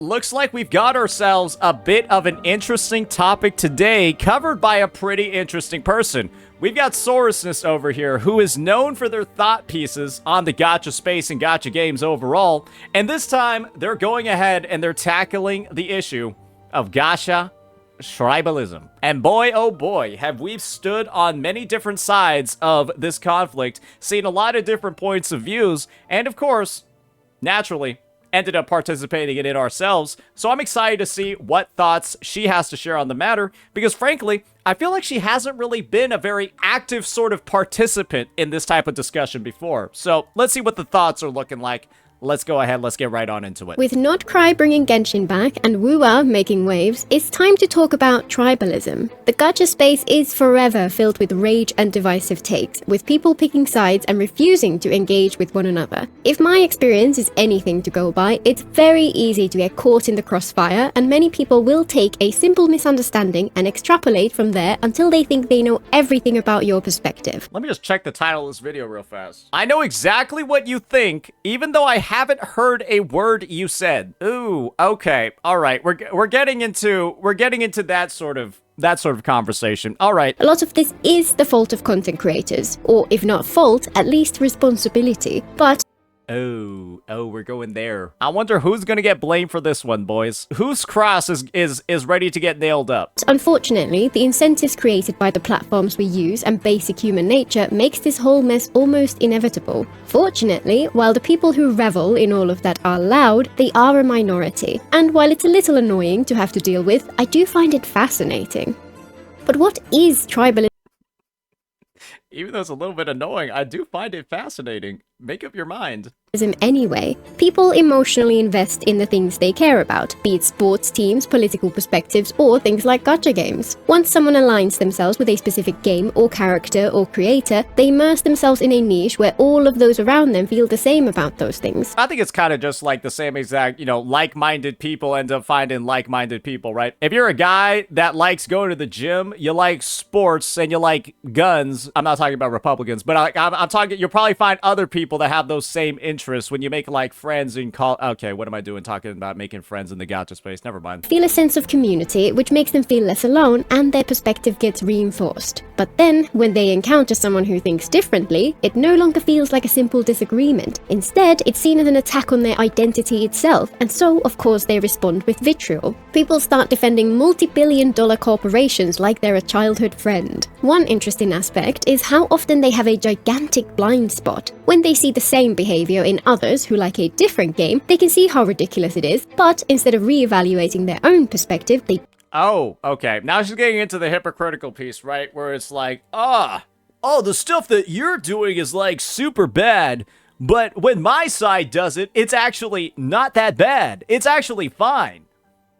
Looks like we've got ourselves a bit of an interesting topic today, covered by a pretty interesting person. We've got Sorosness over here, who is known for their thought pieces on the gacha space and gacha games overall, and this time, they're going ahead and they're tackling the issue of gacha tribalism. And boy, oh boy, have we stood on many different sides of this conflict, seen a lot of different points of views, and of course, naturally, ended up participating in it ourselves, so I'm excited to see what thoughts she has to share on the matter, because frankly, I feel like she hasn't really been a very active sort of participant in this type of discussion before. So let's see what the thoughts are looking like. Let's go ahead, let's get right on into it. With Notcry bringing Genshin back and Wuwa making waves, it's time to talk about tribalism. The gacha space is forever filled with rage and divisive takes, with people picking sides and refusing to engage with one another. If my experience is anything to go by, it's very easy to get caught in the crossfire, and many people will take a simple misunderstanding and extrapolate from there until they think they know everything about your perspective. Let me just check the title of this video real fast. I know exactly what you think, even though I haven't heard a word you said. Ooh, okay, all right. We're getting into that sort of conversation. All right. A lot of this is the fault of content creators, or if not fault, at least responsibility. But Oh, we're going there. I wonder who's gonna get blamed for this one, boys. Whose cross is ready to get nailed up? Unfortunately, the incentives created by the platforms we use and basic human nature makes this whole mess almost inevitable. Fortunately, while the people who revel in all of that are loud, they are a minority. And while it's a little annoying to have to deal with, I do find it fascinating. But what is tribalism? Even though it's a little bit annoying, I do find it fascinating. Make up your mind. Anyway, people emotionally invest in the things they care about, be it sports teams, political perspectives, or things like gacha games. Once someone aligns themselves with a specific game or character or creator, they immerse themselves in a niche where all of those around them feel the same about those things. I think it's kind of just like the same exact, like-minded people end up finding like-minded people, right? If you're a guy that likes going to the gym, you like sports, and you like guns, I'm not talking about Republicans, but I'm talking, you'll probably find other people that have those same interests when you make like friends and call. Okay, what am I doing talking about making friends in the gacha space? Never mind. Feel a sense of community, which makes them feel less alone, and their perspective gets reinforced. But then, when they encounter someone who thinks differently, it no longer feels like a simple disagreement. Instead, it's seen as an attack on their identity itself, and so, of course, they respond with vitriol. People start defending multi-billion-dollar corporations like they're a childhood friend. One interesting aspect is how often they have a gigantic blind spot. When they see the same behavior in others who like a different game, they can see how ridiculous it is, but instead of re-evaluating their own perspective, they... Oh, okay. Now she's getting into the hypocritical piece, right? Where it's like, the stuff that you're doing is like super bad, but when my side does it, it's actually not that bad. It's actually fine.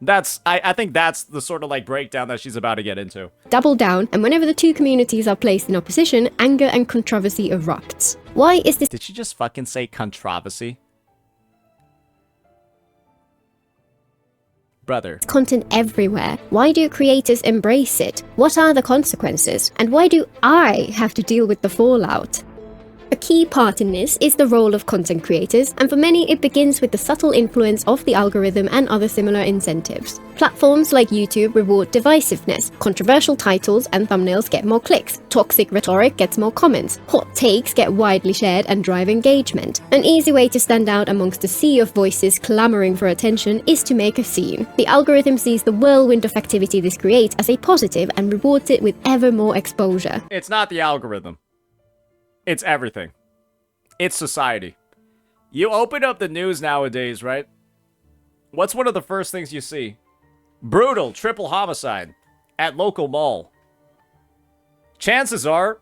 I think that's the sort of like breakdown that she's about to get into. Double down, and whenever the two communities are placed in opposition, anger and controversy erupts. Why is this? Did she just fucking say controversy? Brother. Content everywhere. Why do creators embrace it? What are the consequences? And why do I have to deal with the fallout? A key part in this is the role of content creators, and for many it begins with the subtle influence of the algorithm and other similar incentives. Platforms like YouTube reward divisiveness, controversial titles and thumbnails get more clicks, toxic rhetoric gets more comments, hot takes get widely shared and drive engagement. An easy way to stand out amongst a sea of voices clamoring for attention is to make a scene. The algorithm sees the whirlwind of activity this creates as a positive and rewards it with ever more exposure. It's not the algorithm. It's everything. It's society. You open up the news nowadays, right? What's one of the first things you see? Brutal triple homicide at local mall. Chances are,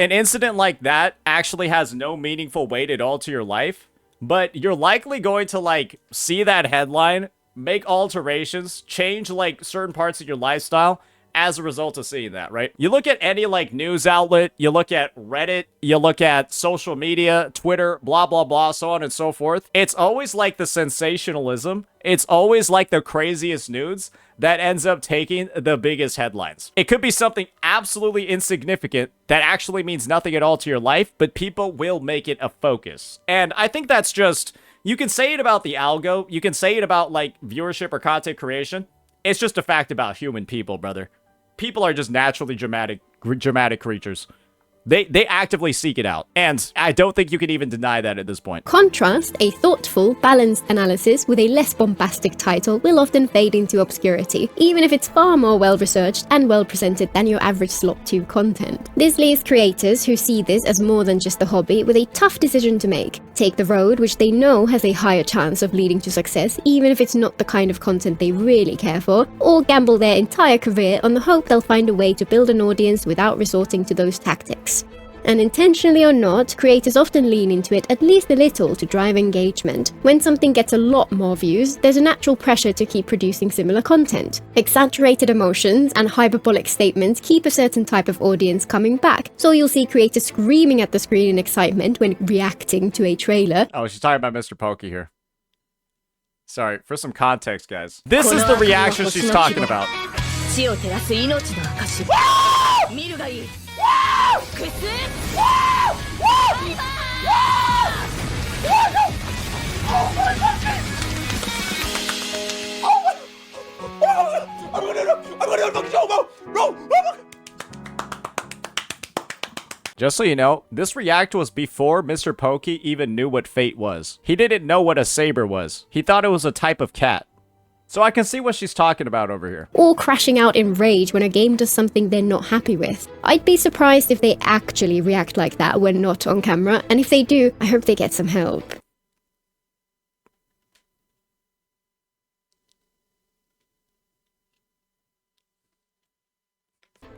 an incident like that actually has no meaningful weight at all to your life, but you're likely going to, like, see that headline, make alterations, change, like, certain parts of your lifestyle, as a result of seeing that, right? You look at any, like, news outlet, you look at Reddit, you look at social media, Twitter, blah, blah, blah, so on and so forth. It's always like the sensationalism. It's always like the craziest news that ends up taking the biggest headlines. It could be something absolutely insignificant that actually means nothing at all to your life, but people will make it a focus. And I think that's just You can say it about the algo. You can say it about, like, viewership or content creation. It's just a fact about human people, brother. People are just naturally dramatic creatures. They actively seek it out. And I don't think you can even deny that at this point. Contrast a thoughtful, balanced analysis with a less bombastic title will often fade into obscurity, even if it's far more well-researched and well-presented than your average slot 2 content. This leaves creators who see this as more than just a hobby with a tough decision to make. Take the road which they know has a higher chance of leading to success, even if it's not the kind of content they really care for, or gamble their entire career on the hope they'll find a way to build an audience without resorting to those tactics. And intentionally or not, creators often lean into it at least a little to drive engagement. When something gets a lot more views, there's a natural pressure to keep producing similar content. Exaggerated emotions and hyperbolic statements keep a certain type of audience coming back, so you'll see creators screaming at the screen in excitement when reacting to a trailer. Oh, she's talking about Mr. Pokey here. Sorry, for some context, guys. This is the reaction she's talking about. Just so you know, this react was before Mr. Pokey even knew what Fate was. He didn't know what a saber was. He thought it was a type of cat. So I can see what she's talking about over here. Or crashing out in rage when a game does something they're not happy with. I'd be surprised if they actually react like that when not on camera, and if they do, I hope they get some help.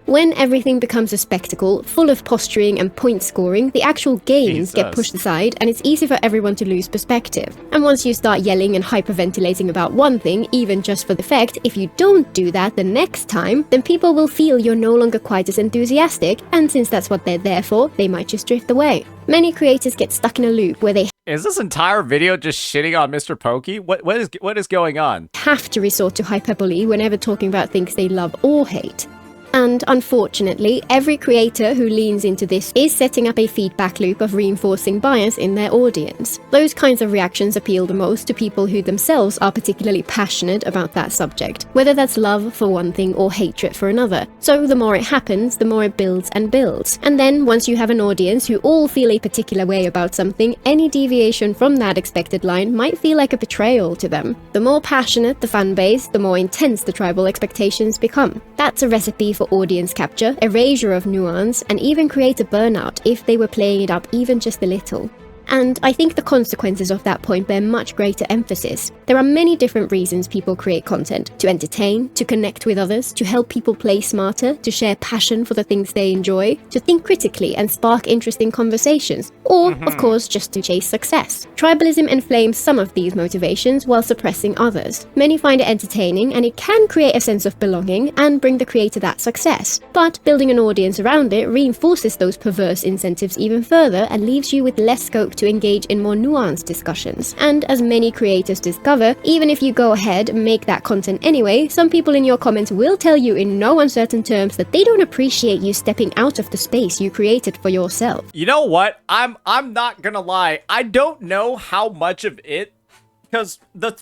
When everything becomes a spectacle, full of posturing and point scoring, the actual games get pushed aside and it's easy for everyone to lose perspective. And once you start yelling and hyperventilating about one thing, even just for the effect, if you don't do that the next time, then people will feel you're no longer quite as enthusiastic, and since that's what they're there for, they might just drift away. Many creators get stuck in a loop where they Is this entire video just shitting on Mr. Pokey? What is going on? Have to resort to hyperbole whenever talking about things they love or hate. And unfortunately, every creator who leans into this is setting up a feedback loop of reinforcing bias in their audience. Those kinds of reactions appeal the most to people who themselves are particularly passionate about that subject, whether that's love for one thing or hatred for another. So the more it happens, the more it builds and builds. And then once you have an audience who all feel a particular way about something, any deviation from that expected line might feel like a betrayal to them. The more passionate the fan base, the more intense the tribal expectations become. That's a recipe for audience capture, erasure of nuance, and even creator burnout if they were playing it up even just a little. And I think the consequences of that point bear much greater emphasis. There are many different reasons people create content: to entertain, to connect with others, to help people play smarter, to share passion for the things they enjoy, to think critically and spark interesting conversations, or, of course, just to chase success. Tribalism inflames some of these motivations while suppressing others. Many find it entertaining, and it can create a sense of belonging and bring the creator that success. But building an audience around it reinforces those perverse incentives even further and leaves you with less scope to engage in more nuanced discussions. And as many creators discover, even if you go ahead and make that content anyway, some people in your comments will tell you in no uncertain terms that they don't appreciate you stepping out of the space you created for yourself. You know what? I'm not gonna lie. I don't know how much of it, because the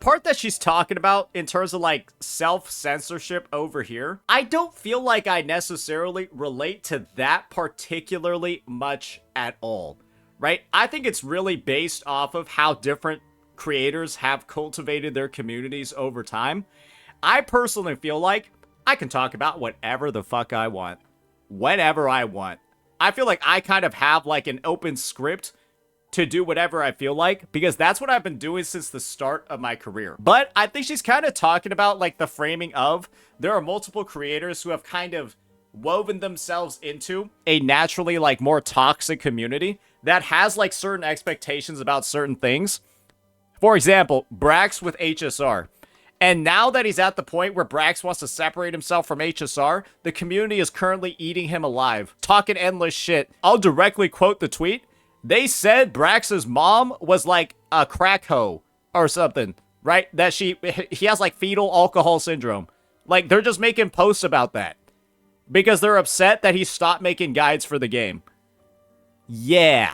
part that she's talking about in terms of like self-censorship over here, I don't feel like I necessarily relate to that particularly much at all. Right? I think it's really based off of how different creators have cultivated their communities over time. I personally feel like I can talk about whatever the fuck I want, whenever I want. I feel like I kind of have like an open script to do whatever I feel like, because that's what I've been doing since the start of my career. But I think she's kind of talking about like the framing of, there are multiple creators who have kind of woven themselves into a naturally like more toxic community that has like certain expectations about certain things. For example, Brax with HSR. And now that he's at the point where Brax wants to separate himself from HSR, the community is currently eating him alive, talking endless shit. I'll directly quote the tweet. They said Brax's mom was like a crack hoe or something, right? That he has like fetal alcohol syndrome. Like, they're just making posts about that because they're upset that he stopped making guides for the game. Yeah.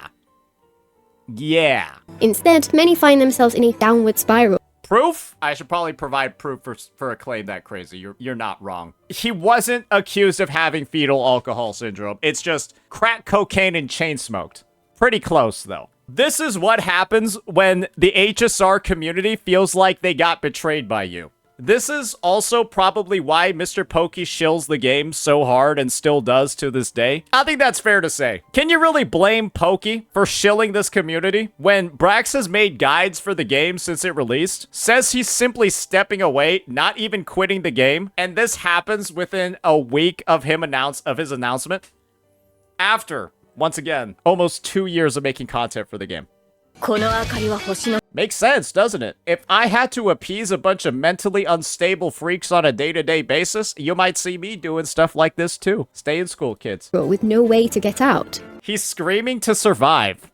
Yeah. Instead, many find themselves in a downward spiral. Proof? I should probably provide proof for a claim that crazy. You're not wrong. He wasn't accused of having fetal alcohol syndrome. It's just crack cocaine and chain smoked. Pretty close, though. This is what happens when the HSR community feels like they got betrayed by you. This is also probably why Mr. Pokey shills the game so hard and still does to this day. I think that's fair to say. Can you really blame Pokey for shilling this community when Brax has made guides for the game since it released, says he's simply stepping away, not even quitting the game, and this happens within a week of his announcement? After, once again, almost 2 years of making content for the game. Makes sense, doesn't it? If I had to appease a bunch of mentally unstable freaks on a day-to-day basis, you might see me doing stuff like this too. Stay in school, kids. With no way to get out. He's screaming to survive.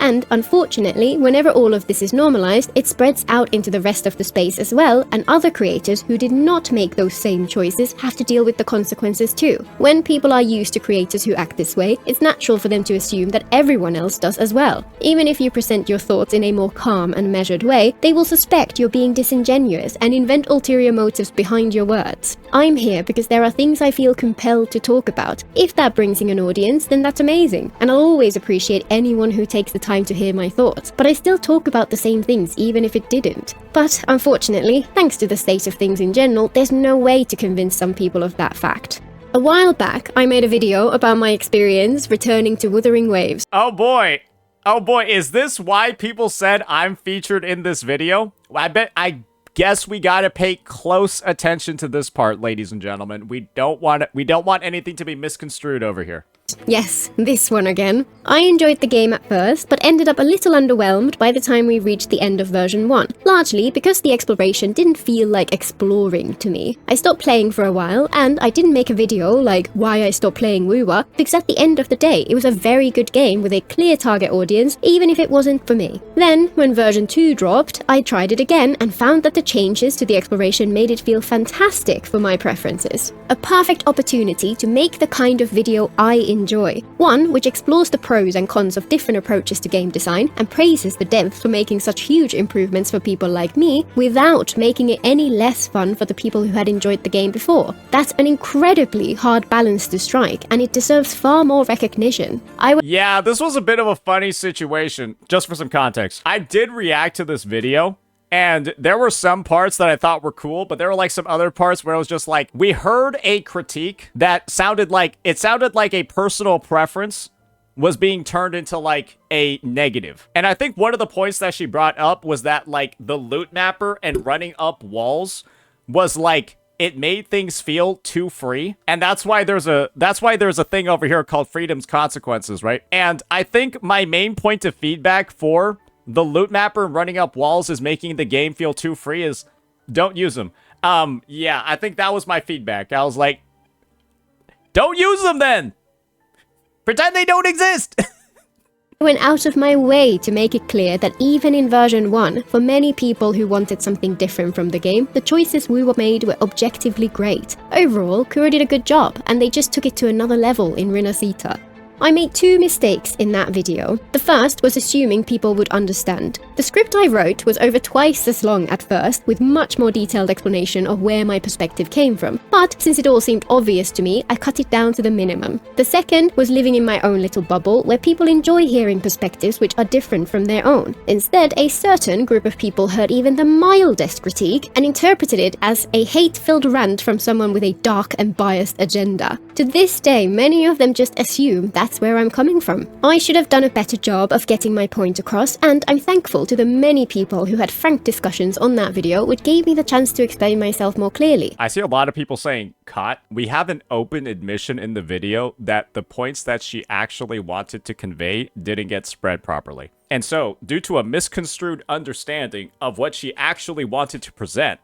And unfortunately, whenever all of this is normalized, it spreads out into the rest of the space as well, and other creators who did not make those same choices have to deal with the consequences too. When people are used to creators who act this way, it's natural for them to assume that everyone else does as well. Even if you present your thoughts in a more calm and measured way, they will suspect you're being disingenuous and invent ulterior motives behind your words. I'm here because there are things I feel compelled to talk about. If that brings in an audience, then that's amazing, and I'll always appreciate anyone who takes the time to hear my thoughts, but I still talk about the same things even if it didn't. But unfortunately, thanks to the state of things in general, there's no way to convince some people of that fact. A while back, I made a video about my experience returning to Wuthering Waves. Oh boy, is this why people said I'm featured in this video? I guess we gotta pay close attention to this part, ladies and gentlemen. We don't want anything to be misconstrued over here. Yes, this one again. I enjoyed the game at first, but ended up a little underwhelmed by the time we reached the end of version 1, largely because the exploration didn't feel like exploring to me. I stopped playing for a while, and I didn't make a video like why I stopped playing Wuwa, because at the end of the day, it was a very good game with a clear target audience, even if it wasn't for me. Then, when version 2 dropped, I tried it again and found that the changes to the exploration made it feel fantastic for my preferences. A perfect opportunity to make the kind of video I enjoy. One which explores the pros and cons of different approaches to game design and praises the devs for making such huge improvements for people like me without making it any less fun for the people who had enjoyed the game before. That's an incredibly hard balance to strike, and it deserves far more recognition. Yeah, this was a bit of a funny situation. Just for some context, I did react to this video, and there were some parts that I thought were cool, but there were like some other parts where it was just like, we heard a critique that sounded like a personal preference was being turned into like a negative. And I think one of the points that she brought up was that like the loot mapper and running up walls was like, it made things feel too free. And that's why there's a thing over here called freedom's consequences, right? And I think my main point of feedback for the loot mapper running up walls is making the game feel too free is don't use them. Yeah, I think that was my feedback. I was like, don't use them then. Pretend they don't exist. I went out of my way to make it clear that even in version 1, for many people who wanted something different from the game, the choices we were made were objectively great. Overall, Kura did a good job, and they just took it to another level in Rinasita. I made 2 mistakes in that video. The first was assuming people would understand. The script I wrote was over twice as long at first, with much more detailed explanation of where my perspective came from. But since it all seemed obvious to me, I cut it down to the minimum. The second was living in my own little bubble, where people enjoy hearing perspectives which are different from their own. Instead, a certain group of people heard even the mildest critique and interpreted it as a hate-filled rant from someone with a dark and biased agenda. To this day, many of them just assume that's where I'm coming from. I should have done a better job of getting my point across, and I'm thankful to the many people who had frank discussions on that video, which gave me the chance to explain myself more clearly. I see a lot of people saying, Kat, we have an open admission in the video that the points that she actually wanted to convey didn't get spread properly. And so, due to a misconstrued understanding of what she actually wanted to present,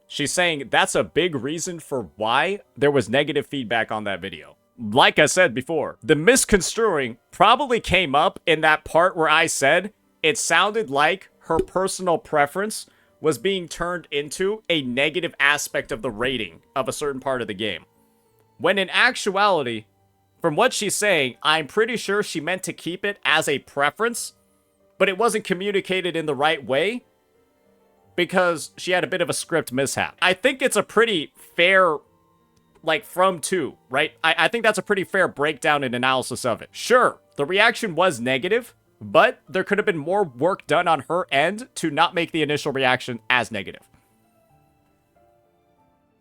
she's saying that's a big reason for why there was negative feedback on that video. Like I said before, the misconstruing probably came up in that part where I said it sounded like her personal preference was being turned into a negative aspect of the rating of a certain part of the game. When in actuality, from what she's saying, I'm pretty sure she meant to keep it as a preference, but it wasn't communicated in the right way because she had a bit of a script mishap. I think it's a pretty fair, like, from to, right? I think that's a pretty fair breakdown and analysis of it. Sure, the reaction was negative, but there could have been more work done on her end to not make the initial reaction as negative.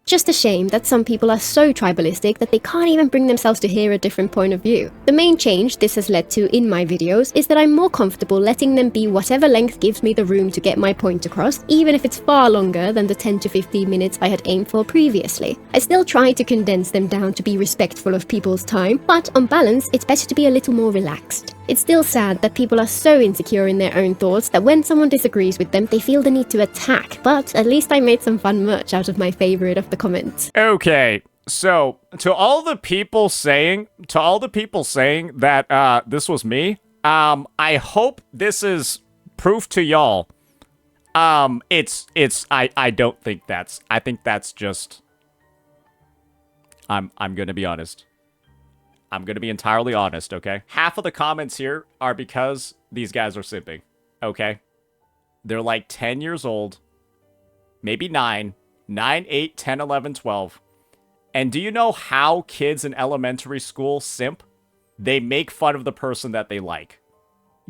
Just a shame that some people are so tribalistic that they can't even bring themselves to hear a different point of view. The main change this has led to in my videos is that I'm more comfortable letting them be whatever length gives me the room to get my point across, even if it's far longer than the 10 to 15 minutes I had aimed for previously. I still try to condense them down to be respectful of people's time, but on balance, it's better to be a little more relaxed. It's still sad that people are so insecure in their own thoughts that when someone disagrees with them, they feel the need to attack, but at least I made some fun merch out of my favorite of the comments. Okay, so to all the people saying that this was me, I hope this is proof to y'all. I don't think I think that's just, I'm gonna be honest. I'm going to be entirely honest, okay? Half of the comments here are because these guys are simping, okay? They're like 10 years old, maybe 9, 8, 10, 11, 12. And do you know how kids in elementary school simp? They make fun of the person that they like.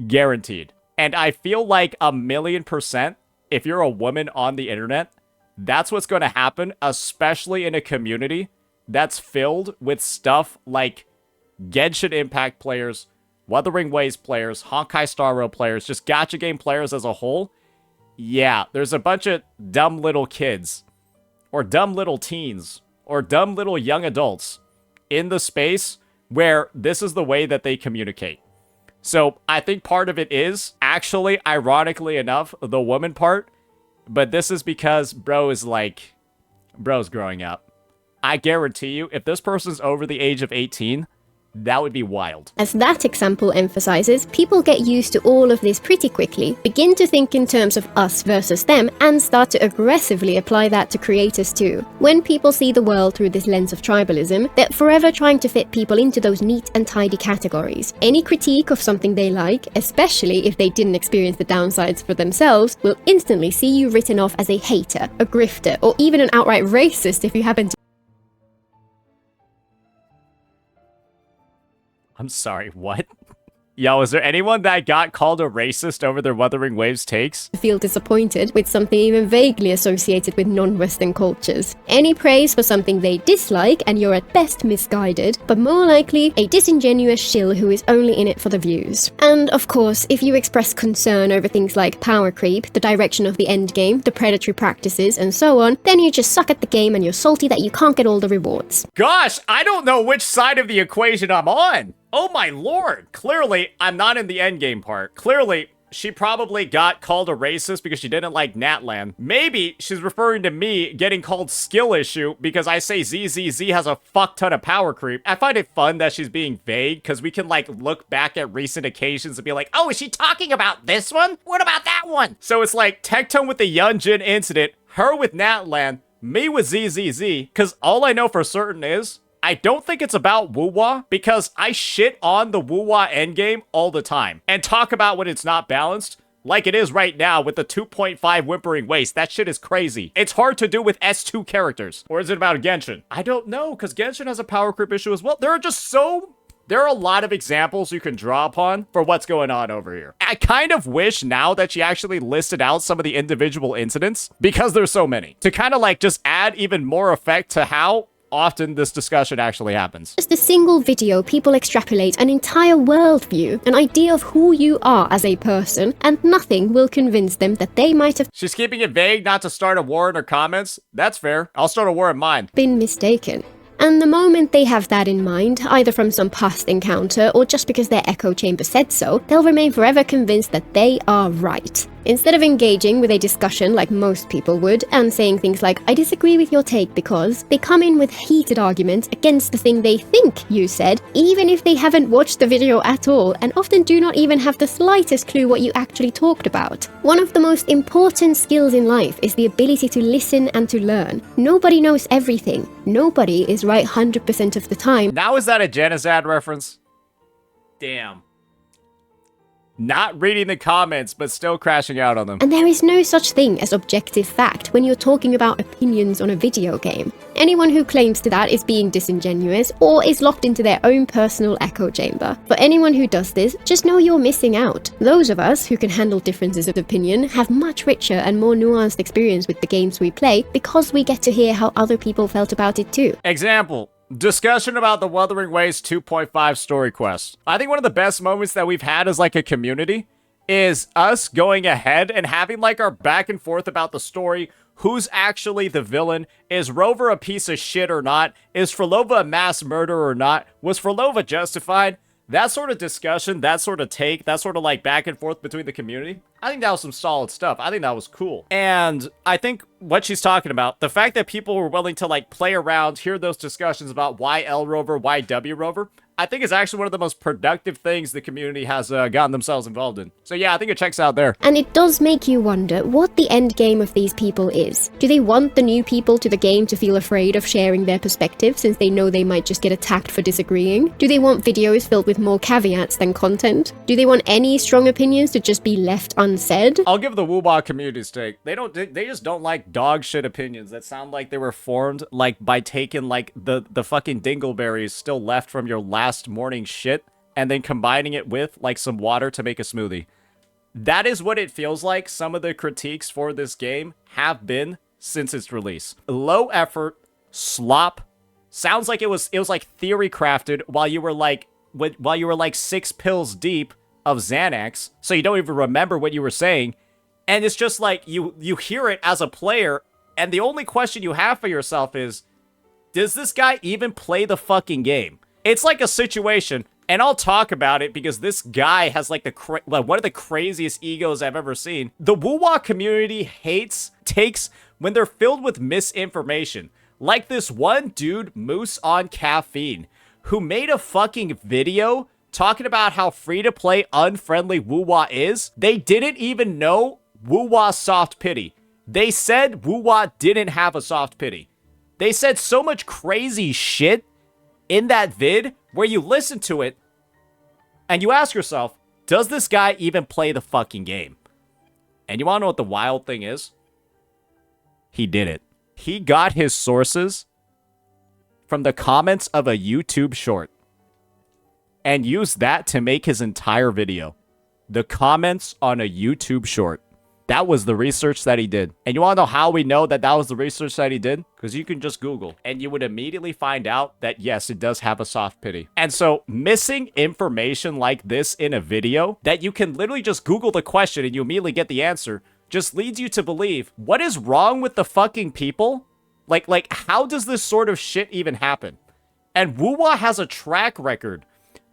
Guaranteed. And I feel like 1,000,000%, if you're a woman on the internet, that's what's going to happen, especially in a community that's filled with stuff like Genshin Impact players, Wuthering Waves players, Honkai Star Rail players, just gacha game players as a whole. Yeah, there's a bunch of dumb little kids, or dumb little teens, or dumb little young adults in the space where this is the way that they communicate. So I think part of it is, actually, ironically enough, the woman part, but this is because bro's growing up. I guarantee you, if this person's over the age of 18, that would be wild. As that example emphasizes, people get used to all of this pretty quickly, begin to think in terms of us versus them, and start to aggressively apply that to creators too. When people see the world through this lens of tribalism, they're forever trying to fit people into those neat and tidy categories. Any critique of something they like, especially if they didn't experience the downsides for themselves, will instantly see you written off as a hater, a grifter, or even an outright racist if you happen to. I'm sorry, what? Yo, is there anyone that got called a racist over their Wuthering Waves takes? Feel disappointed with something even vaguely associated with non-Western cultures. Any praise for something they dislike, and you're at best misguided, but more likely a disingenuous shill who is only in it for the views. And of course, if you express concern over things like power creep, the direction of the endgame, the predatory practices, and so on, then you just suck at the game and you're salty that you can't get all the rewards. Gosh, I don't know which side of the equation I'm on. Oh my lord. Clearly, I'm not in the endgame part. Clearly, she probably got called a racist because she didn't like Natlan. Maybe she's referring to me getting called skill issue because I say ZZZ has a fuck ton of power creep. I find it fun that she's being vague because we can like look back at recent occasions and be like, oh, is she talking about this one? What about that one? So it's like Tectone with the Yunjin incident, her with Natlan, me with ZZZ, because all I know for certain is I don't think it's about Wuwa, because I shit on the Wuwa endgame all the time and talk about when it's not balanced, like it is right now with the 2.5 Whimpering Waste. That shit is crazy. It's hard to do with S2 characters. Or is it about Genshin? I don't know, because Genshin has a power creep issue as well. There are a lot of examples you can draw upon for what's going on over here. I kind of wish now that she actually listed out some of the individual incidents, because there's so many, to kind of like just add even more effect to how often this discussion actually happens. Just a single video, people extrapolate an entire worldview, an idea of who you are as a person, and nothing will convince them that they might have She's keeping it vague not to start a war in her comments. That's fair. I'll start a war in mine. been mistaken. And the moment they have that in mind, either from some past encounter or just because their echo chamber said so, they'll remain forever convinced that they are right. Instead of engaging with a discussion like most people would, and saying things like, I disagree with your take because, they come in with heated arguments against the thing they think you said, even if they haven't watched the video at all, and often do not even have the slightest clue what you actually talked about. One of the most important skills in life is the ability to listen and to learn. Nobody knows everything. Nobody is right 100% of the time. Now is that a Janizad reference? Damn. Not reading the comments, but still crashing out on them. And there is no such thing as objective fact when you're talking about opinions on a video game. Anyone who claims to that is being disingenuous or is locked into their own personal echo chamber. For anyone who does this, just know you're missing out. Those of us who can handle differences of opinion have much richer and more nuanced experience with the games we play because we get to hear how other people felt about it too. Example. Discussion about the Wuthering Waves 2.5 story quest. I think one of the best moments that we've had as like a community is us going ahead and having like our back and forth about the story. Who's actually the villain? Is Rover a piece of shit or not? Is Phrolova a mass murderer or not? Was Phrolova justified? That sort of discussion, that sort of take, that sort of like back and forth between the community, I think that was some solid stuff. I think that was cool. And I think what she's talking about, the fact that people were willing to like play around, hear those discussions about why L Rover, why W Rover, I think is actually one of the most productive things the community has gotten themselves involved in. So yeah, I think it checks out there. And it does make you wonder what the end game of these people is. Do they want the new people to the game to feel afraid of sharing their perspective since they know they might just get attacked for disagreeing? Do they want videos filled with more caveats than content? Do they want any strong opinions to just be left unsaid? I'll give the Wooba community's take. They just don't like dog shit opinions that sound like they were formed like by taking like the fucking dingleberries still left from your last morning shit and then combining it with like some water to make a smoothie. That is what it feels like some of the critiques for this game have been since its release. Low effort, slop, sounds like it was like theory crafted while you were like 6 pills deep of Xanax, so you don't even remember what you were saying. And it's just like you hear it as a player, and the only question you have for yourself is, does this guy even play the fucking game? It's like a situation, and I'll talk about it because this guy has like one of the craziest egos I've ever seen. The Woo-Wah community hates takes when they're filled with misinformation. Like this one dude, Moose on Caffeine, who made a fucking video talking about how free-to-play unfriendly Woo-Wah is. They didn't even know Woo-Wah soft pity. They said Woo-Wah didn't have a soft pity. They said so much crazy shit in that vid where you listen to it and you ask yourself, does this guy even play the fucking game? And you want to know what the wild thing is? He did it. He got his sources from the comments of a YouTube short and used that to make his entire video. The comments on a YouTube short. That was the research that he did. And you want to know how we know that that was the research that he did? Because you can just Google and you would immediately find out that yes, it does have a soft pity. And so missing information like this in a video that you can literally just Google the question and you immediately get the answer just leads you to believe, what is wrong with the fucking people? Like how does this sort of shit even happen? And Woo-Wah has a track record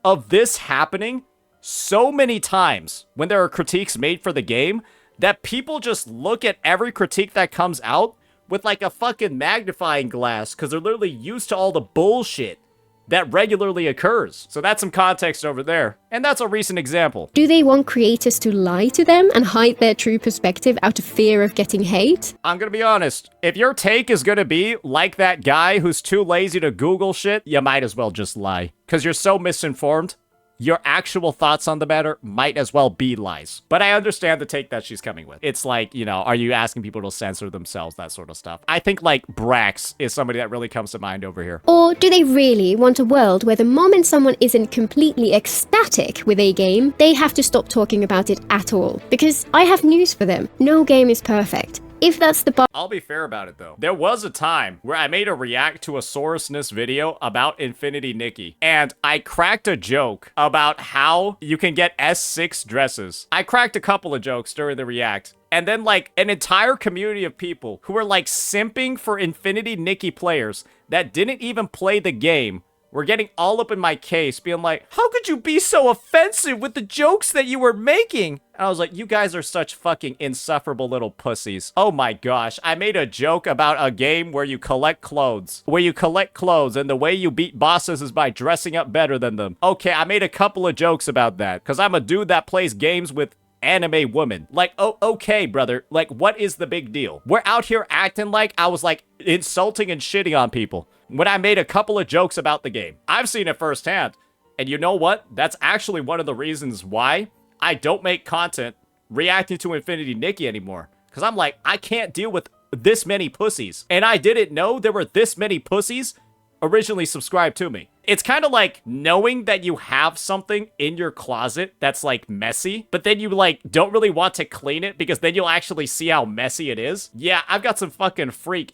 of this happening so many times when there are critiques made for the game that people just look at every critique that comes out with like a fucking magnifying glass because they're literally used to all the bullshit that regularly occurs. So that's some context over there. And that's a recent example. Do they want creators to lie to them and hide their true perspective out of fear of getting hate? I'm gonna be honest. If your take is gonna be like that guy who's too lazy to Google shit, you might as well just lie. Because you're so misinformed. Your actual thoughts on the matter might as well be lies. But I understand the take that she's coming with. It's like, you know, are you asking people to censor themselves? That sort of stuff. I think, like, Brax is somebody that really comes to mind over here. Or do they really want a world where the moment someone isn't completely ecstatic with a game, they have to stop talking about it at all? Because I have news for them. No game is perfect. If that's the I'll be fair about it, though. There was a time where I made a react to a Saurusness video about Infinity Nikki, and I cracked a joke about how you can get S6 dresses. I cracked a couple of jokes during the react, and then, like, an entire community of people who were, like, simping for Infinity Nikki players that didn't even play the game were getting all up in my case, being like, how could you be so offensive with the jokes that you were making? And I was like, you guys are such fucking insufferable little pussies. Oh my gosh, I made a joke about a game where you collect clothes. And the way you beat bosses is by dressing up better than them. Okay, I made a couple of jokes about that, because I'm a dude that plays games with anime women. Like, oh, okay, brother. Like, what is the big deal? We're out here acting like I was, like, insulting and shitting on people when I made a couple of jokes about the game. I've seen it firsthand. And you know what? That's actually one of the reasons why I don't make content reacting to Infinity Nikki anymore. Because I'm like, I can't deal with this many pussies. And I didn't know there were this many pussies originally subscribed to me. It's kind of like knowing that you have something in your closet that's like messy, but then you like don't really want to clean it because then you'll actually see how messy it is. Yeah, I've got some fucking freak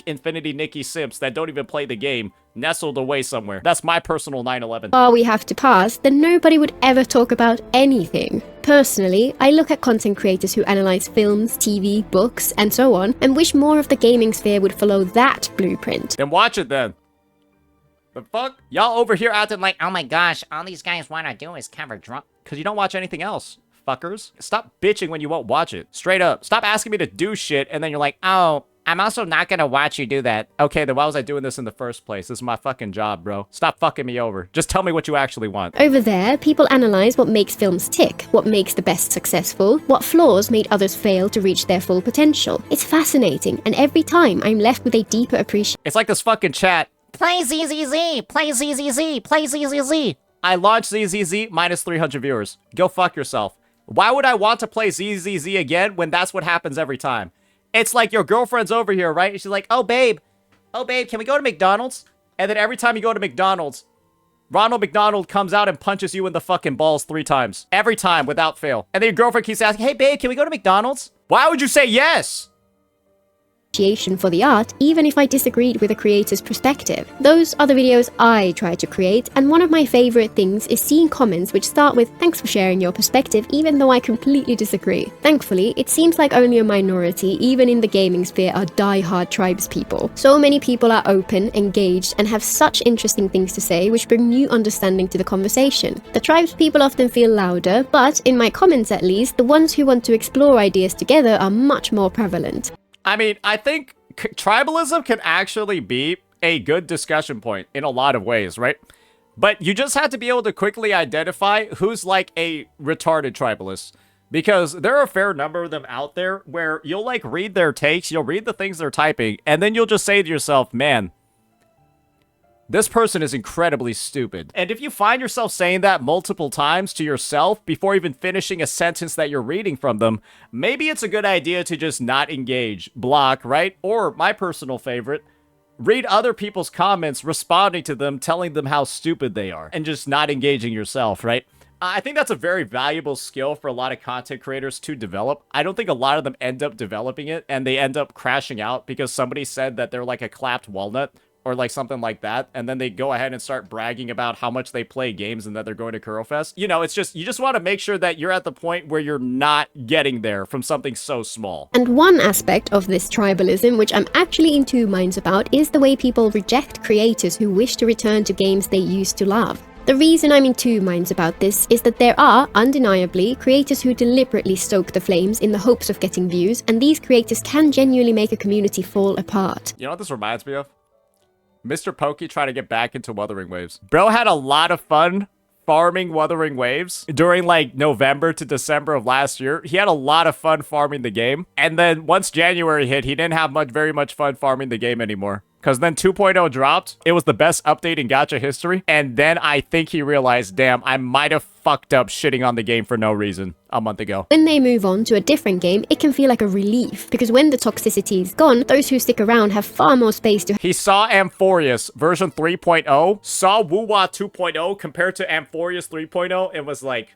Infinity Nikki simps that don't even play the game nestled away somewhere. That's my personal 9/11. Bar we have to pass, then nobody would ever talk about anything. Personally, I look at content creators who analyze films, TV, books, and so on, and wish more of the gaming sphere would follow that blueprint. Then watch it then. The fuck? Y'all over here acting like, Oh my gosh, all these guys want to do is cover drunk. because you don't watch anything else, fuckers. Stop bitching when you won't watch it. Straight up. Stop asking me to do shit, and then you're like, Oh, I'm also not gonna watch you do that. okay, then why was I doing this in the first place? This is my fucking job, bro. Stop fucking me over. Just tell me what you actually want. Over there, people analyze what makes films tick, what makes the best successful, what flaws made others fail to reach their full potential. It's fascinating, and every time I'm left with a deeper appreciation. It's like this fucking chat. Play ZZZ, play ZZZ, play ZZZ. I launched ZZZ minus 300 viewers. Go fuck yourself. Why would I want to play ZZZ again when that's what happens every time? It's like your girlfriend's over here, right? And she's like, oh, babe, can we go to McDonald's? And then every time you go to McDonald's, Ronald McDonald comes out and punches you in the fucking balls 3 times. Every time, without fail. And then your girlfriend keeps asking, hey, babe, can we go to McDonald's? Why would you say yes? For the art, even if I disagreed with a creator's perspective. Those are the videos I try to create, and one of my favorite things is seeing comments which start with "thanks for sharing your perspective," even though I completely disagree. Thankfully, it seems like only a minority, even in the gaming sphere, are die-hard tribes people. So many people are open, engaged, and have such interesting things to say which bring new understanding to the conversation. The tribes people often feel louder, but in my comments at least, the ones who want to explore ideas together are much more prevalent. I mean, I think tribalism can actually be a good discussion point in a lot of ways, right? But you just have to be able to quickly identify who's like a retarded tribalist. Because there are a fair number of them out there where you'll like read their takes, you'll read the things they're typing, and then you'll just say to yourself, man, this person is incredibly stupid. And if you find yourself saying that multiple times to yourself before even finishing a sentence that you're reading from them, maybe it's a good idea to just not engage, block, right? Or my personal favorite, read other people's comments, responding to them, telling them how stupid they are, and just not engaging yourself, right? I think that's a very valuable skill for a lot of content creators to develop. I don't think a lot of them end up developing it, and they end up crashing out because somebody said that they're like a clapped walnut, or like something like that, and then they go ahead and start bragging about how much they play games and that they're going to Kurofest. You know, it's just, you just want to make sure that you're at the point where you're not getting there from something so small. And one aspect of this tribalism, which I'm actually in 2 minds about, is the way people reject creators who wish to return to games they used to love. The reason I'm in 2 minds about this is that there are, undeniably, creators who deliberately stoke the flames in the hopes of getting views, and these creators can genuinely make a community fall apart. You know what this reminds me of? Mr. Pokey trying to get back into Wuthering Waves. Bro had a lot of fun farming Wuthering Waves during like November to December of last year. He had a lot of fun farming the game. And then once January hit, he didn't have very much fun farming the game anymore. Because then 2.0 dropped. It was the best update in Gacha history. And then I think he realized, damn, I might have fucked up shitting on the game for no reason a month ago. When they move on to a different game, it can feel like a relief, because when the toxicity is gone, those who stick around have far more space to... He saw Amphorius version 3.0, saw Wuwa 2.0 compared to Amphorius 3.0, and was like,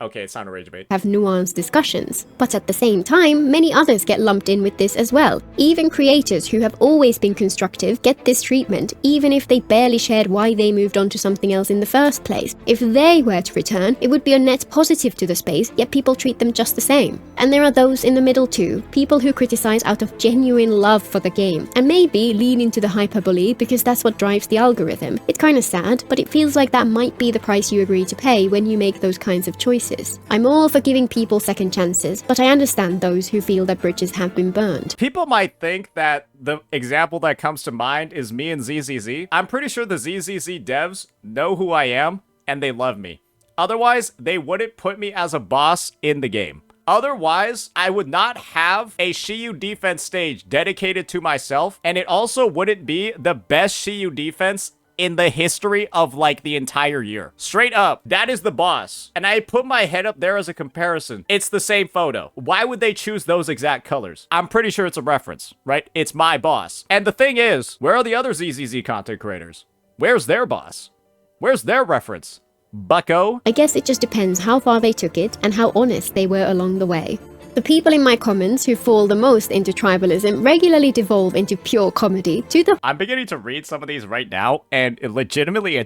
Okay, it's time to rage bait. have nuanced discussions. But at the same time, many others get lumped in with this as well. Even creators who have always been constructive get this treatment, even if they barely shared why they moved on to something else in the first place. If they were to return, it would be a net positive to the space, yet people treat them just the same. And there are those in the middle too, people who criticize out of genuine love for the game, and maybe lean into the hyperbole because that's what drives the algorithm. It's kinda sad, but it feels like that might be the price you agree to pay when you make those kinds of choices. I'm all for giving people second chances, but I understand those who feel that bridges have been burned. People might think that the example that comes to mind is me and ZZZ. I'm pretty sure the ZZZ devs know who I am and they love me. Otherwise, they wouldn't put me as a boss in the game. Otherwise, I would not have a Shiyu defense stage dedicated to myself, and it also wouldn't be the best Shiyu defense in the history of like the entire year. Straight up, that is the boss. And I put my head up there as a comparison. It's the same photo. Why would they choose those exact colors? I'm pretty sure it's a reference, right? It's my boss. And the thing is, where are the other ZZZ content creators? Where's their boss? Where's their reference? Bucko? I guess it just depends how far they took it and how honest they were along the way. The people in my comments who fall the most into tribalism regularly devolve into pure comedy to the I'm beginning to read some of these right now, and it legitimately...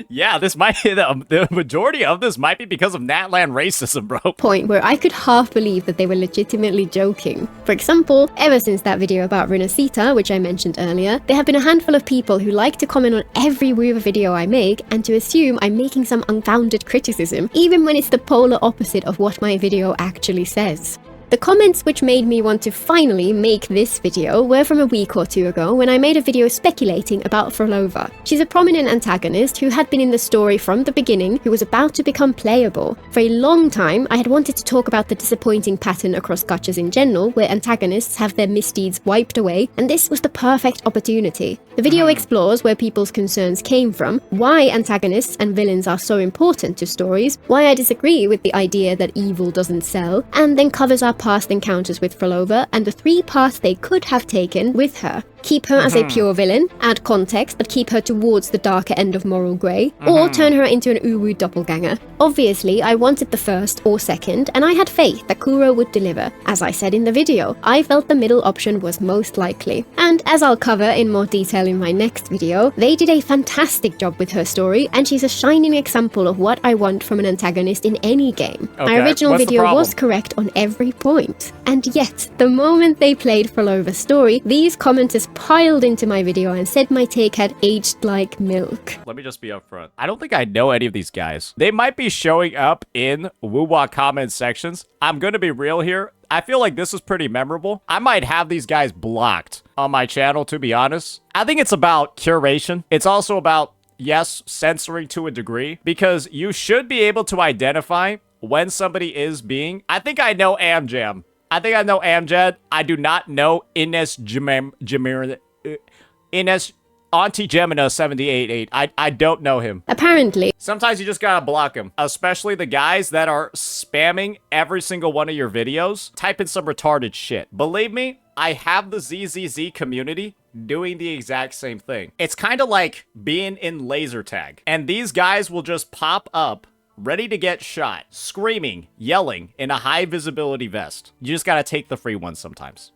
Yeah, this might the majority of this might be because of Natland racism, bro. point where I could half believe that they were legitimately joking. For example, ever since that video about Renacita, which I mentioned earlier, there have been a handful of people who like to comment on every Weaver video I make and to assume I'm making some unfounded criticism, even when it's the polar opposite of what my video actually says. The comments which made me want to finally make this video were from a week or two ago when I made a video speculating about Phrolova. She's a prominent antagonist who had been in the story from the beginning, who was about to become playable. For a long time, I had wanted to talk about the disappointing pattern across gachas in general, where antagonists have their misdeeds wiped away, and this was the perfect opportunity. The video explores where people's concerns came from, why antagonists and villains are so important to stories, why I disagree with the idea that evil doesn't sell, and then covers our past encounters with Phrolova and the 3 paths they could have taken with her. Keep her as a pure villain, add context but keep her towards the darker end of moral grey, or turn her into an uwu doppelganger. Obviously, I wanted the first or second, and I had faith that Kuro would deliver. As I said in the video, I felt the middle option was most likely. And as I'll cover in more detail in my next video, they did a fantastic job with her story, and she's a shining example of what I want from an antagonist in any game. My original what's the video problem? was correct on every point. And yet, the moment they played Phrolova's story, these commenters piled into my video and said my take had aged like milk. Let me just be upfront. I don't think I know any of these guys. They might be showing up in woo-wah comment sections. I'm gonna be real here. I feel like this is pretty memorable. I might have these guys blocked on my channel, to be honest. I think it's about curation. It's also about, yes, censoring to a degree, because you should be able to identify when somebody is being... I think I know Amjam. I think I know Amjad. I do not know Ines Ines Auntie Gemina 788. I don't know him. Apparently, Sometimes you just gotta block him, especially the guys that are spamming every single one of your videos. Type in some retarded shit. Believe me, I have the ZZZ community doing the exact same thing. It's kind of like being in laser tag, and these guys will just pop up ready to get shot, screaming, yelling in a high visibility vest. You just gotta take the free ones sometimes.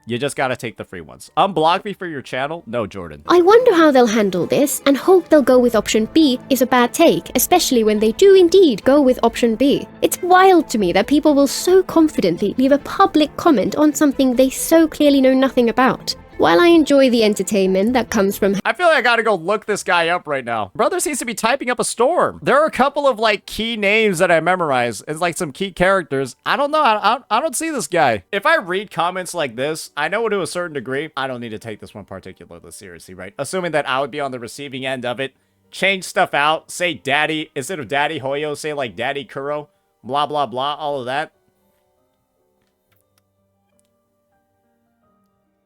You just gotta take the free ones. Unblock me for your channel? No, Jordan. I wonder how they'll handle this, and hope they'll go with option B is a bad take, especially when they do indeed go with option B. It's wild to me that people will so confidently leave a public comment on something they so clearly know nothing about. While I enjoy the entertainment that comes from I feel like I gotta go look this guy up right now. Brother seems to be typing up a storm. There are a couple of like key names that I memorize. It's like some key characters. I don't know. I don't see this guy. If I read comments like this, I know to a certain degree, I don't need to take this one particularly seriously, right? Assuming that I would be on the receiving end of it. Change stuff out. Say daddy. Instead of daddy Hoyo, say like daddy Kuro. Blah, blah, blah. All of that.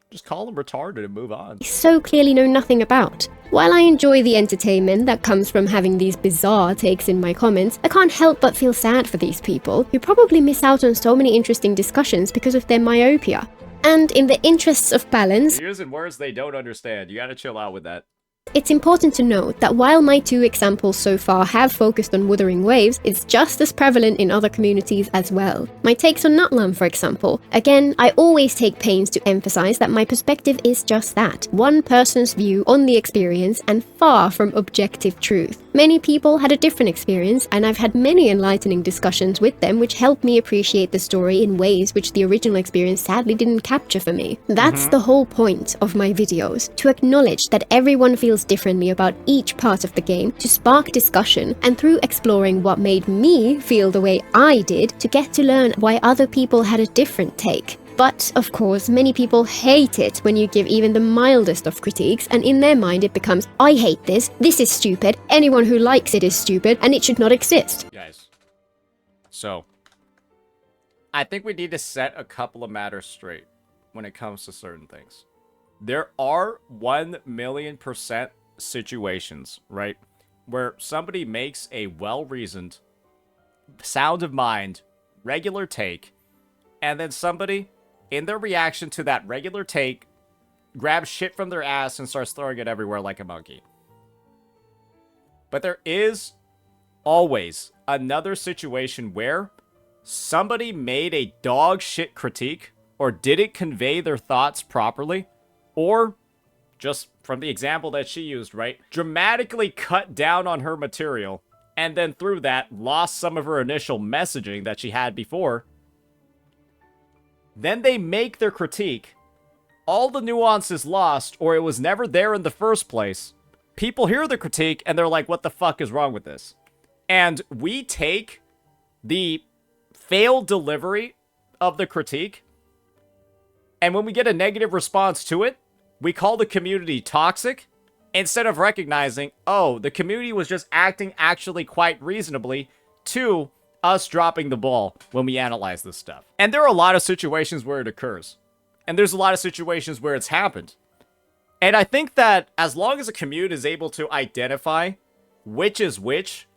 Just call them retarded and move on. so clearly know nothing about. While I enjoy the entertainment that comes from having these bizarre takes in my comments, I can't help but feel sad for these people who probably miss out on so many interesting discussions because of their myopia. And in the interests of balance, You're using words they don't understand. You gotta chill out with that. It's important to note that while my 2 examples so far have focused on Wuthering Waves, it's just as prevalent in other communities as well. My takes on Natlan, for example. Again, I always take pains to emphasize that my perspective is just that, one person's view on the experience and far from objective truth. Many people had a different experience, and I've had many enlightening discussions with them which helped me appreciate the story in ways which the original experience sadly didn't capture for me. That's the whole point of my videos, to acknowledge that everyone feels differently about each part of the game, to spark discussion, and through exploring what made me feel the way I did, to get to learn why other people had a different take. But, of course, many people hate it when you give even the mildest of critiques, and in their mind it becomes, I hate this is stupid, anyone who likes it is stupid, and it should not exist. Guys, so, I think we need to set a couple of matters straight when it comes to certain things. There are 1,000,000% situations, right, where somebody makes a well-reasoned, sound of mind, regular take, and then somebody, in their reaction to that regular take, grabs shit from their ass and starts throwing it everywhere like a monkey. But there is always another situation where somebody made a dog shit critique or didn't convey their thoughts properly, or just from the example that she used, right, dramatically cut down on her material, and then through that lost some of her initial messaging that she had before. Then they make their critique, all the nuance is lost, or it was never there in the first place. People hear the critique, and they're like, what the fuck is wrong with this? And we take the failed delivery of the critique, and when we get a negative response to it, we call the community toxic, instead of recognizing, oh, the community was just acting actually quite reasonably to us dropping the ball when we analyze this stuff. And there are a lot of situations where it occurs. And there's a lot of situations where it's happened. And I think that as long as a community is able to identify which is which,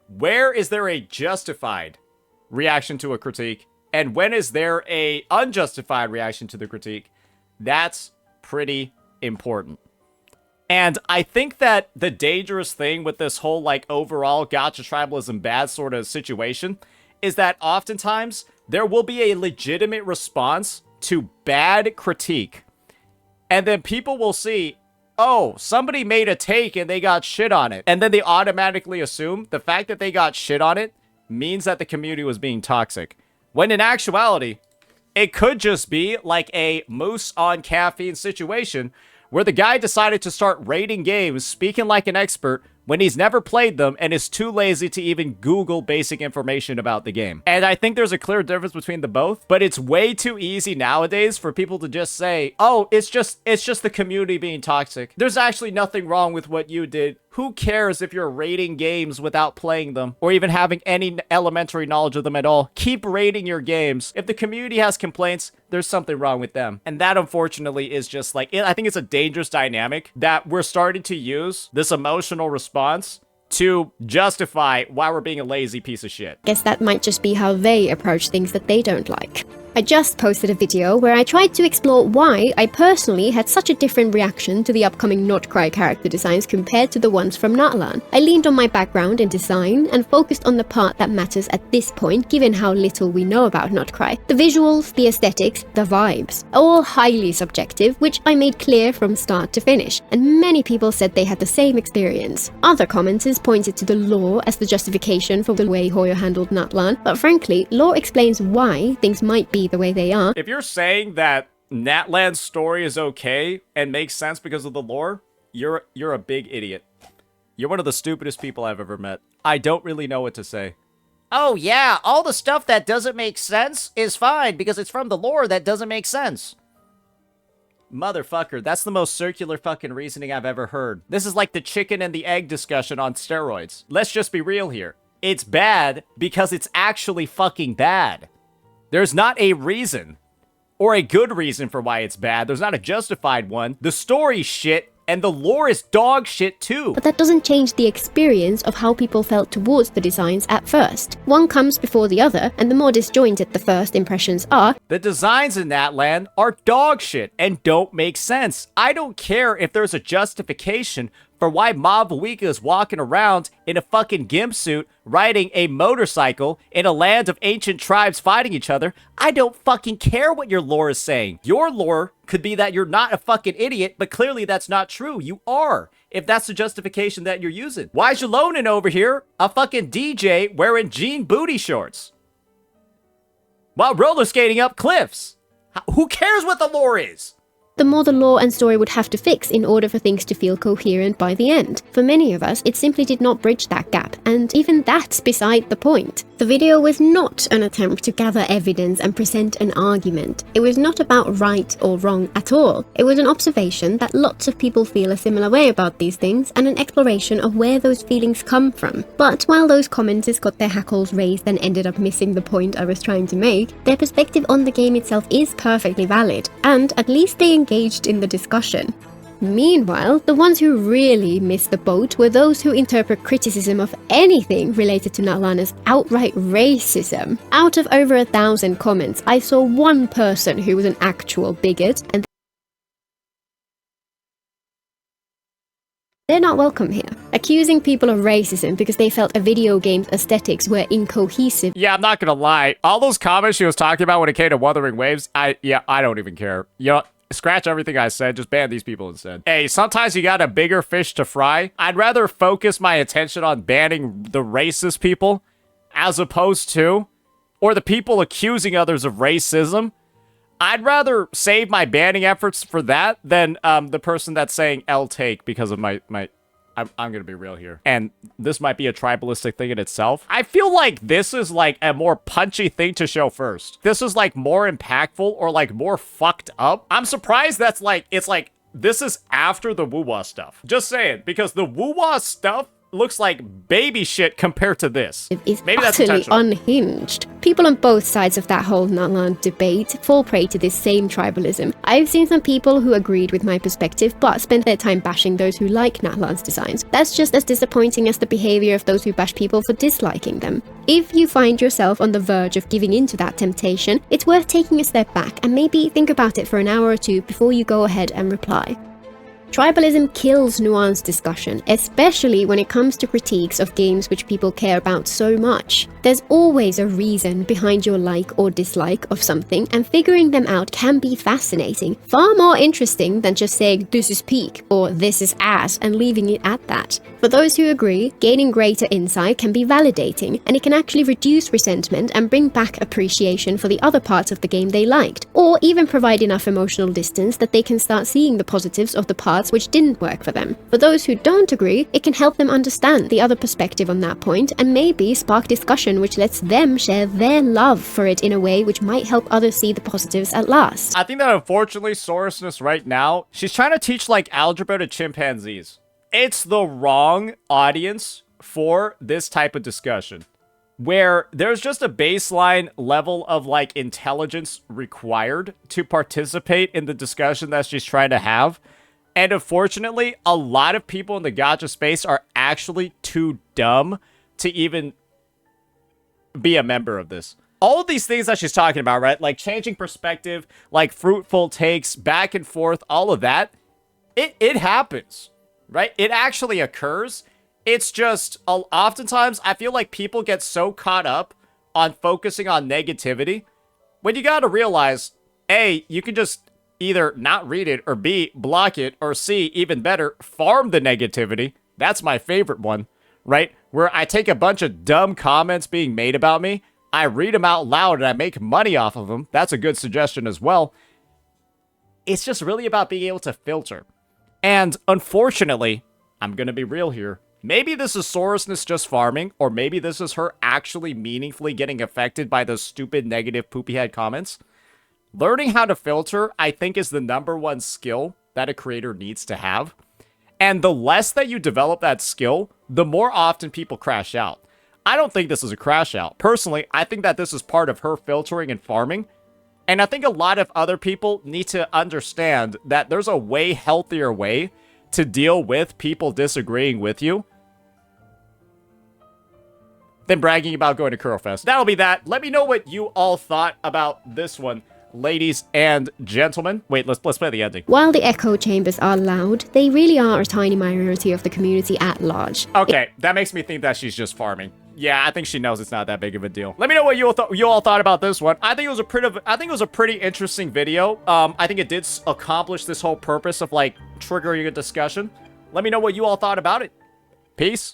where is there a justified reaction to a critique, and when is there a unjustified reaction to the critique, that's pretty important. And I think that the dangerous thing with this whole, like, overall gacha tribalism bad sort of situation is that oftentimes there will be a legitimate response to bad critique. And then people will see, oh, somebody made a take and they got shit on it. And then they automatically assume the fact that they got shit on it means that the community was being toxic. When in actuality, it could just be like a moose on caffeine situation where the guy decided to start rating games, speaking like an expert, when he's never played them and is too lazy to even Google basic information about the game. And I think there's a clear difference between the both, but it's way too easy nowadays for people to just say, oh, it's just the community being toxic. There's actually nothing wrong with what you did. Who cares if you're rating games without playing them or even having any elementary knowledge of them at all? Keep rating your games. If the community has complaints, there's something wrong with them. And that, unfortunately, is just like, I think it's a dangerous dynamic that we're starting to use this emotional response to justify why we're being a lazy piece of shit. Guess that might just be how they approach things that they don't like. I just posted a video where I tried to explore why I personally had such a different reaction to the upcoming Not Cry character designs compared to the ones from Natlan. I leaned on my background in design and focused on the part that matters at this point given how little we know about Not Cry. The visuals, the aesthetics, the vibes, all highly subjective, which I made clear from start to finish, and many people said they had the same experience. Other commenters pointed to the lore as the justification for the way Hoyo handled Natlan, but frankly, lore explains why things might be the way they are. If you're saying that Natlan's story is okay and makes sense because of the lore, you're a big idiot. You're one of the stupidest people I've ever met. I don't really know what to say. Oh yeah, all the stuff that doesn't make sense is fine because it's from the lore that doesn't make sense. Motherfucker, that's the most circular fucking reasoning I've ever heard. This is like the chicken and the egg discussion on steroids. Let's just be real here. It's bad because it's actually fucking bad. There's not a reason, or a good reason for why it's bad. There's not a justified one. The story's shit, and the lore is dog shit too. But that doesn't change the experience of how people felt towards the designs at first. One comes before the other, and the more disjointed the first impressions are, the designs in Natlan are dog shit and don't make sense. I don't care if there's a justification for for why Mavuika is walking around in a fucking gimp suit riding a motorcycle in a land of ancient tribes fighting each other. I don't fucking care what your lore is saying. Your lore could be that you're not a fucking idiot, but clearly that's not true. You are, if that's the justification that you're using. Why is Yolonin over here a fucking DJ wearing jean booty shorts while roller skating up cliffs? Who cares what the lore is? The more the lore and story would have to fix in order for things to feel coherent by the end. For many of us, it simply did not bridge that gap, and even that's beside the point. The video was not an attempt to gather evidence and present an argument. It was not about right or wrong at all. It was an observation that lots of people feel a similar way about these things, and an exploration of where those feelings come from. But while those commenters got their hackles raised and ended up missing the point I was trying to make, their perspective on the game itself is perfectly valid, and at least they engaged in the discussion. Meanwhile, the ones who really missed the boat were those who interpret criticism of anything related to Natlan as outright racism. Out of over 1,000 comments, I saw one person who was an actual bigot, and they're not welcome here. Accusing people of racism because they felt a video game's aesthetics were incohesive. Yeah, I'm not gonna lie. All those comments she was talking about when it came to Wuthering Waves, I don't even care. You know, scratch everything I said, just ban these people instead. Hey, sometimes you got a bigger fish to fry. I'd rather focus my attention on banning the racist people as opposed to, or the people accusing others of racism. I'd rather save my banning efforts for that than the person that's saying L take because of my I'm gonna be real here. And this might be a tribalistic thing in itself. I feel like this is like a more punchy thing to show first. This is like more impactful or like more fucked up. I'm surprised that's like, it's like, this is after the woo-wah stuff. Just saying, because the woo-wah stuff looks like baby shit compared to this. It is Maybe that's utterly intentional. unhinged. People on both sides of that whole Natlan debate fall prey to this same tribalism. I've seen some people who agreed with my perspective but spent their time bashing those who like Natlan's designs. That's just as disappointing as the behavior of those who bash people for disliking them. If you find yourself on the verge of giving into that temptation, it's worth taking a step back and maybe think about it for an hour or two before you go ahead and reply. Tribalism kills nuanced discussion, especially when it comes to critiques of games which people care about so much. There's always a reason behind your like or dislike of something, and figuring them out can be fascinating, far more interesting than just saying this is peak or this is ass and leaving it at that. For those who agree, gaining greater insight can be validating, and it can actually reduce resentment and bring back appreciation for the other parts of the game they liked, or even provide enough emotional distance that they can start seeing the positives of the parts which didn't work for them. For those who don't agree, it can help them understand the other perspective on that point and maybe spark discussion which lets them share their love for it in a way which might help others see the positives at last. I think that unfortunately Sorosness right now, she's trying to teach like algebra to chimpanzees. It's the wrong audience for this type of discussion, where there's just a baseline level of like intelligence required to participate in the discussion that she's trying to have. And unfortunately, a lot of people in the gacha space are actually too dumb to even be a member of this. All of these things that she's talking about, right? Like changing perspective, like fruitful takes, back and forth, all of that, it happens, right? It actually occurs. It's just, oftentimes, I feel like people get so caught up on focusing on negativity, when you gotta realize, A, you can just either not read it, or B, block it, or C, even better, farm the negativity. That's my favorite one, right? Where I take a bunch of dumb comments being made about me, I read them out loud, and I make money off of them. That's a good suggestion as well. It's just really about being able to filter. And unfortunately, I'm gonna be real here, maybe this is Sorosness just farming, or maybe this is her actually meaningfully getting affected by those stupid negative poopy head comments. Learning how to filter, I think, is the #1 skill that a creator needs to have. And the less that you develop that skill, the more often people crash out. I don't think this is a crash out. Personally, I think that this is part of her filtering and farming. And I think a lot of other people need to understand that there's a way healthier way to deal with people disagreeing with you than bragging about going to Curlfest. That'll be that. Let me know what you all thought about this one. ladies and gentlemen. Wait, let's play the ending. While the echo chambers are loud, they really are a tiny minority of the community at large. Okay, that makes me think that she's just farming. Yeah, I think she knows it's not that big of a deal. Let me know what you all thought about this one. I think it was a pretty interesting video. I think it did accomplish this whole purpose of like triggering a discussion. Let me know what you all thought about it. Peace.